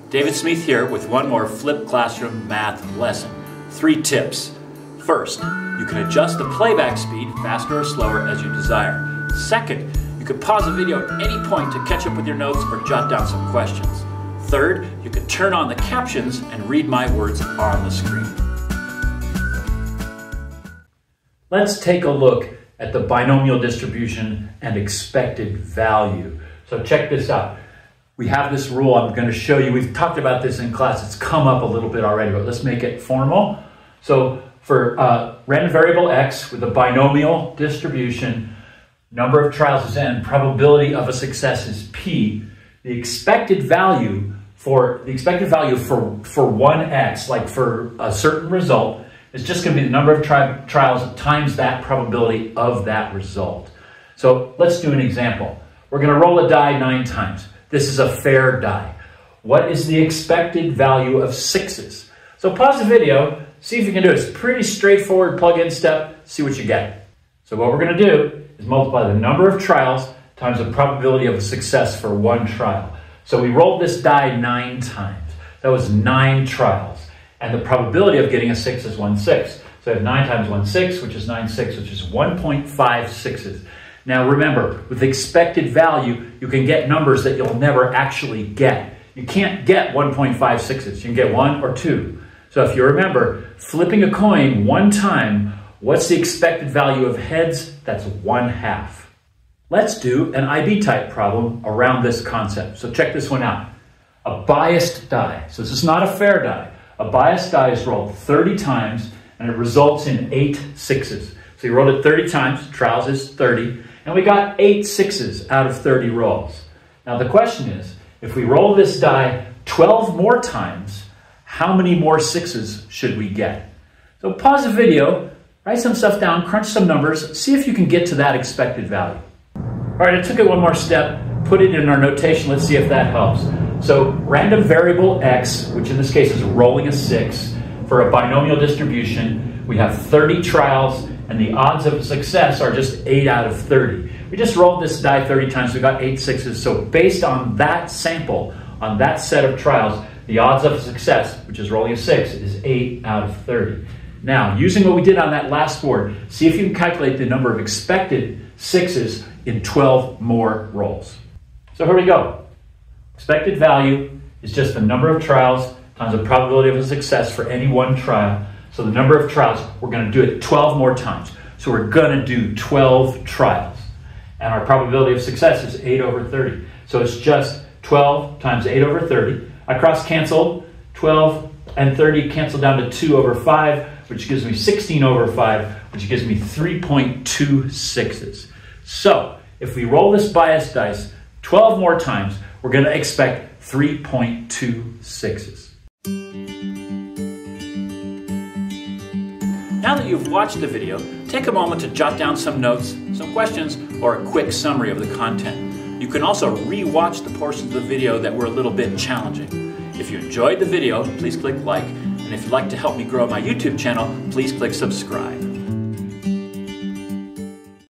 David Smith here with one more flipped classroom math lesson. 3 tips. First, you can adjust the playback speed faster or slower as you desire. Second, you can pause the video at any point to catch up with your notes or jot down some questions. Third, you can turn on the captions and read my words on the screen. Let's take a look at the binomial distribution and expected value. So check this out. We have this rule I'm going to show you. We've talked about this in class. It's come up a little bit already, but let's make it formal. So for random variable x with a binomial distribution, number of trials is n, probability of a success is p. The expected value for one x, like for a certain result, is just going to be the number of trials times that probability of that result. So let's do an example. We're going to roll a die 9 times. This is a fair die. What is the expected value of 6s? So pause the video, see if you can do it. It's pretty straightforward plug-in step, see what you get. So what we're going to do is multiply the number of trials times the probability of a success for one trial. So we rolled this die 9 times. That was 9 trials. And the probability of getting a 6 is 1/6. So I have 9 times 1/6, which is 9/6, which is 1.56s. Now remember, with expected value, you can get numbers that you'll never actually get. You can't get 1.56s. You can get 1 or 2. So if you remember, flipping a coin 1 time, what's the expected value of heads? That's 1/2. Let's do an IB type problem around this concept. So check this one out. A biased die. So this is not a fair die. A biased die is rolled 30 times and it results in 8 6s. So you rolled it 30 times, trials is 30, and we got 8 6s out of 30 rolls. Now the question is, if we roll this die 12 more times, how many more 6s should we get? So pause the video, write some stuff down, crunch some numbers, see if you can get to that expected value. All right, I took it one more step, put it in our notation, let's see if that helps. So random variable x, which in this case is rolling a 6, for a binomial distribution, we have 30 trials and the odds of success are just 8 out of 30. We just rolled this die 30 times, we got 8 6s. So based on that sample, on that set of trials, the odds of success, which is rolling a 6, is 8 out of 30. Now, using what we did on that last board, see if you can calculate the number of expected 6s in 12 more rolls. So here we go. Expected value is just the number of trials times the probability of a success for any one trial. So the number of trials, we're going to do it 12 more times. So we're going to do 12 trials. And our probability of success is 8 over 30. So it's just 12 times 8 over 30. I cross-canceled. 12 and 30 cancel down to 2 over 5, which gives me 16 over 5, which gives me 3.26s. So if we roll this biased dice 12 more times, we're going to expect 3.26s. Now that you've watched the video, take a moment to jot down some notes, some questions, or a quick summary of the content. You can also re-watch the portions of the video that were a little bit challenging. If you enjoyed the video, please click like, and if you'd like to help me grow my YouTube channel, please click subscribe.